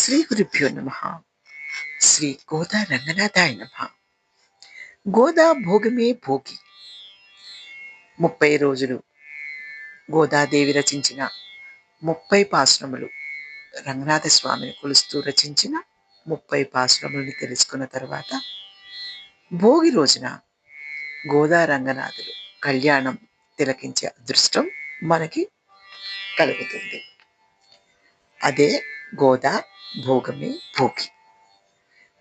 శ్రీ గురుభ్యో నమ. శ్రీ గోదా రంగనాథాయ నమ. గోదా భోగమే భోగి. 30 రోజులు గోదాదేవి రచించిన 30 పాశ్రములు, రంగనాథ స్వామిని కొలుస్తూ రచించిన 30 పాశ్రములని తెలుసుకున్న తర్వాత భోగి రోజున గోదా రంగనాథులు కళ్యాణం తిలకించే అదృష్టం మనకి కలుగుతుంది. అదే గోదా భోగమే భోగి.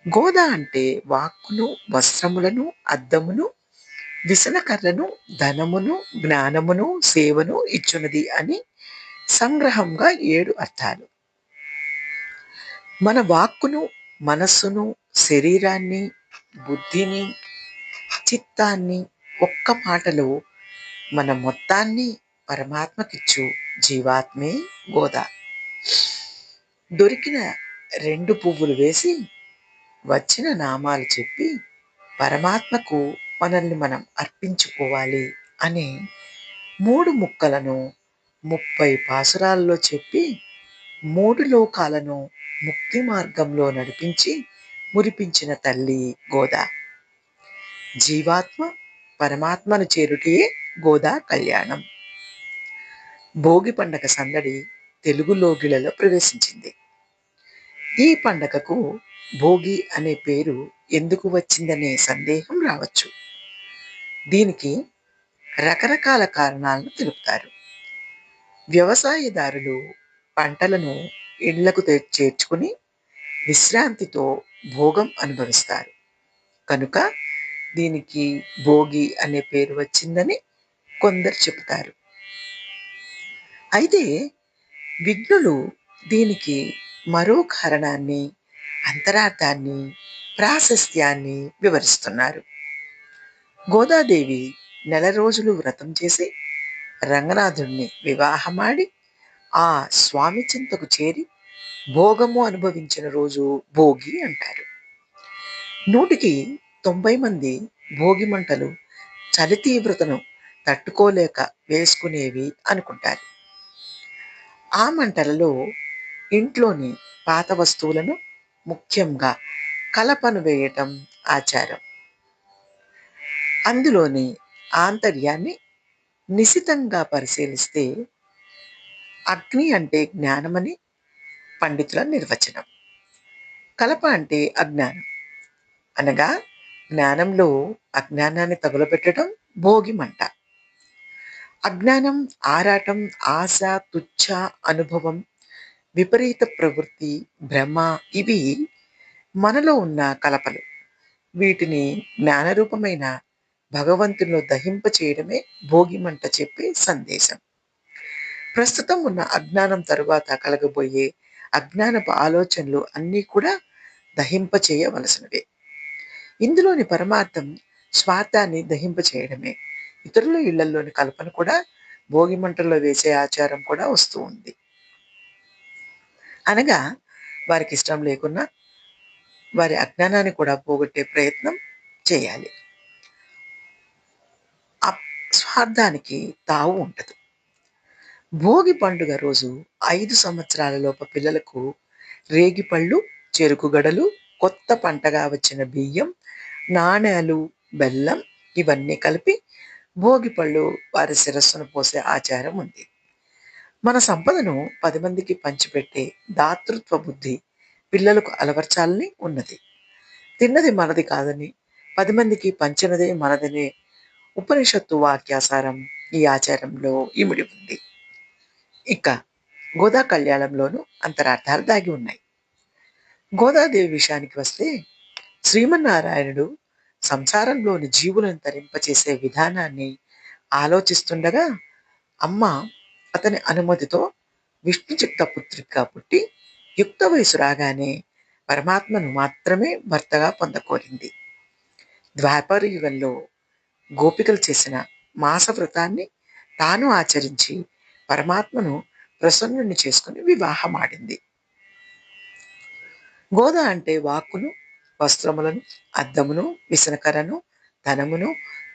గోద అంటే వాక్కును, వస్త్రములను, అద్దమును, విసనకర్రను, ధనమును, జ్ఞానమును, సేవను ఇచ్చున్నది అని సంగ్రహంగా 7 అర్థాలు. మన వాక్కును, మనస్సును, శరీరాన్ని, బుద్ధిని, చిత్తాన్ని ఒక్క మాటలో మన మొత్తాన్ని పరమాత్మకిచ్చు జీవాత్మే గోద. దొరికిన 2 పువ్వులు వేసి వచ్చిన నామాలు చెప్పి పరమాత్మకు మనల్ని మనం అర్పించుకోవాలి అనే 3 ముక్కలను 30 పాసురాల్లో చెప్పి 3 లోకాలను ముక్తి మార్గంలో నడిపించి మురిపించిన తల్లి గోద. జీవాత్మ పరమాత్మను చేరుటయే గోదా కళ్యాణం. భోగి పండగ సందడి తెలుగు లోగిళ్లలో ప్రవేశించింది. ఈ పండగకు భోగి అనే పేరు ఎందుకు వచ్చిందనే సందేహం రావచ్చు. దీనికి రకరకాల కారణాలను తెలుపుతారు. వ్యవసాయదారులు పంటలను ఇళ్లకు చేర్చుకుని విశ్రాంతితో భోగం అనుభవిస్తారు కనుక దీనికి భోగి అనే పేరు వచ్చిందని కొందరు చెబుతారు. అయితే విజ్ఞులు దీనికి మరో కారణాన్ని, అంతరార్థాన్ని, ప్రాశస్త్యాన్ని వివరిస్తున్నారు. గోదాదేవి 4 రోజులు వ్రతం చేసి రంగనాథుణ్ణి వివాహమాడి ఆ స్వామి చింతకు చేరి భోగము అనుభవించిన రోజు భోగి అంటారు. 190 మంది భోగి మంటలు చలి తీవ్రతను తట్టుకోలేక వేసుకునేవి అనుకుంటారు. ఆ మంటలలో ఇంట్లోని పాత వస్తువులను, ముఖ్యంగా కలపను వేయటం ఆచారం. అందులోని ఆంతర్యాన్ని నిశితంగా పరిశీలిస్తే అగ్ని అంటే జ్ఞానమని పండితుల నిర్వచనం. కలప అంటే అజ్ఞానం, అనగా జ్ఞానంలో అజ్ఞానాన్ని తగులబెట్టడం భోగి మంట. అజ్ఞానం, ఆరాటం, ఆశ, తుచ్ఛ, అనుభవం, విపరీత ప్రవృత్తి, భ్రమ ఇవి మనలో ఉన్న కలపలు. వీటిని జ్ఞానరూపమైన భగవంతునిలో దహింప చేయడమే భోగి మంట చెప్పే సందేశం. ప్రస్తుతం ఉన్న అజ్ఞానం తరువాత కలగబోయే అజ్ఞానపు ఆలోచనలు అన్నీ కూడా దహింప చేయవలసినవే. ఇందులోని పరమార్థం స్వార్థాన్ని దహింప చేయడమే. ఇతరుల ఇళ్లలోని కల్పన కూడా భోగి మంటల్లో వేసే ఆచారం కూడా వస్తూ ఉంది. అనగా వారికి ఇష్టం లేకున్నా వారి అజ్ఞానాన్ని కూడా పోగొట్టే ప్రయత్నం చేయాలి. ఆ స్వార్థానికి తావు ఉండదు. భోగి పండుగ రోజు 5 సంవత్సరాల లోపు పిల్లలకు రేగిపళ్ళు, చెరుకుగడలు, కొత్త పంటగా వచ్చిన బియ్యం, నాణేలు, బెల్లం ఇవన్నీ కలిపి భోగి పళ్ళు వారి శిరస్సును పోసే ఆచారం ఉంది. మన సంపదను 10 మందికి పంచిపెట్టే దాతృత్వ బుద్ధి పిల్లలకు అలవర్చాలని ఉన్నది. తిన్నది మనది కాదని 10 మందికి పంచినదే మనదనే ఉపనిషత్తు వాక్యాసారం ఈ ఆచారంలో ఇమిడి ఉంది. ఇక గోదా కళ్యాణంలోనూ అంతరార్థాలు దాగి ఉన్నాయి. గోదాదేవి విషయానికి వస్తే శ్రీమన్నారాయణుడు సంసారంలోని జీవులను తరింపచేసే విధానాన్ని ఆలోచిస్తుండగా అమ్మ అతని అనుమతితో విష్ణు చిత్త పుత్రికగా పుట్టి యుక్త వయసు రాగానే పరమాత్మను మాత్రమే భర్తగా పొందకోరింది. ద్వాపర యుగంలో గోపికలు చేసిన మాస వ్రతాన్ని తాను ఆచరించి పరమాత్మను ప్రసన్నుని చేసుకుని వివాహమాడింది. గోద అంటే వాక్కును, వస్త్రములను, అద్దమును, విసనకరను, ధనమును,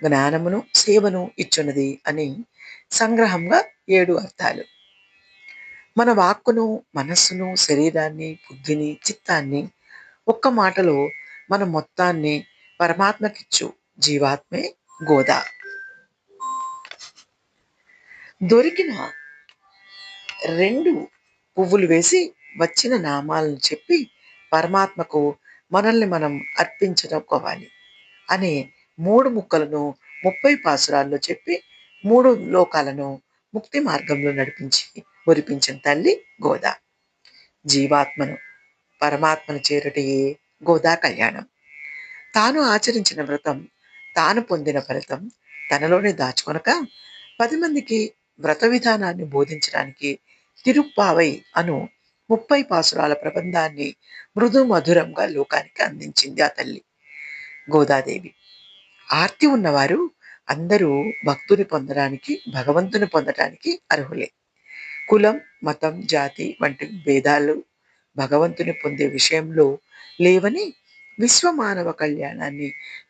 జ్ఞానమును, సేవను ఇచ్చున్నది అని సంగ్రహంగా 7 అర్థాలు. మన వాక్కును, మనస్సును, శరీరాన్ని, బుద్ధిని, చిత్తాన్ని ఒక్క మాటలో మన మొత్తాన్ని పరమాత్మకిచ్చు జీవాత్మే గోద. దొరికిన 2 పువ్వులు వేసి వచ్చిన నామాలను చెప్పి పరమాత్మకు మనల్ని మనం అర్పించుకోవాలి అనే 3 ముక్కలను 30 పాసురాల్లో చెప్పి 3 లోకాలను ముక్తి మార్గంలో నడిపించి మురిపించిన తల్లి గోద. జీవాత్మను పరమాత్మను చేరుటయే గోదా కళ్యాణం. తాను ఆచరించిన వ్రతం, తాను పొందిన ఫలితం తనలోనే దాచుకొనక 10 మందికి వ్రత విధానాన్ని బోధించడానికి తిరుప్పావై అను 30 పాసురాల ప్రబంధాన్ని మృదు మధురంగా లోకానికి అందించింది ఆ తల్లి గోదాదేవి. ఆర్తి ఉన్నవారు అందరూ భక్తుని పొందడానికి, భగవంతుని పొందడానికి అర్హులే. కులం, మతం, జాతి వంటి భేదాలు భగవంతుని పొందే విషయంలో లేవని విశ్వమానవ కళ్యాణాన్ని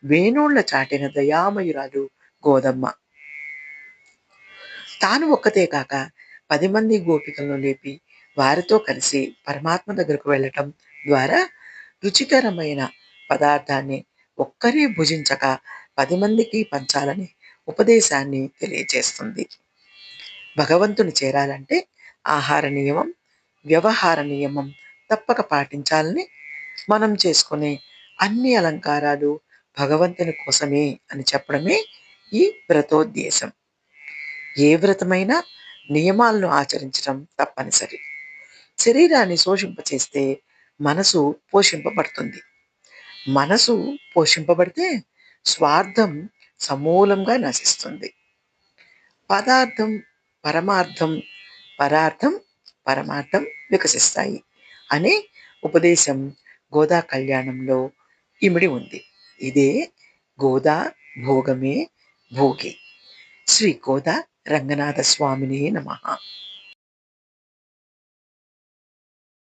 వేణోళ్ల చాటిన దయామయురాలు గోదమ్మ. తాను ఒక్కతే కాక 10 మంది గోపికలను లేపి వారితో కలిసి పరమాత్మ దగ్గరకు వెళ్ళటం ద్వారా రుచికరమైన పదార్థాన్ని ఒక్కరే భుజించక 10 మందికి పంచాలని ఉపదేశాన్ని తెలియజేస్తుంది. భగవంతుని చేరాలంటే ఆహార నియమం, వ్యవహార నియమం తప్పక పాటించాలని, మనం చేసుకునే అన్ని అలంకారాలు భగవంతుని కోసమే అని చెప్పడమే ఈ వ్రతోద్దేశం. ఏ వ్రతమైనా నియమాలను ఆచరించడం తప్పనిసరి. శరీరాన్ని శోషింపచేస్తే మనసు పోషింపబడుతుంది. మనసు పోషింపబడితే స్వార్థం సమూలంగా నశిస్తుంది. పదార్థం, పరమార్థం, పరార్థం, పరమార్థం వికసిస్తాయి అనే ఉపదేశం గోదా కళ్యాణంలో ఇమిడి ఉంది. ఇదే గోదా భోగమే భోగి. శ్రీ గోదా రంగనాథ స్వామినే నమః.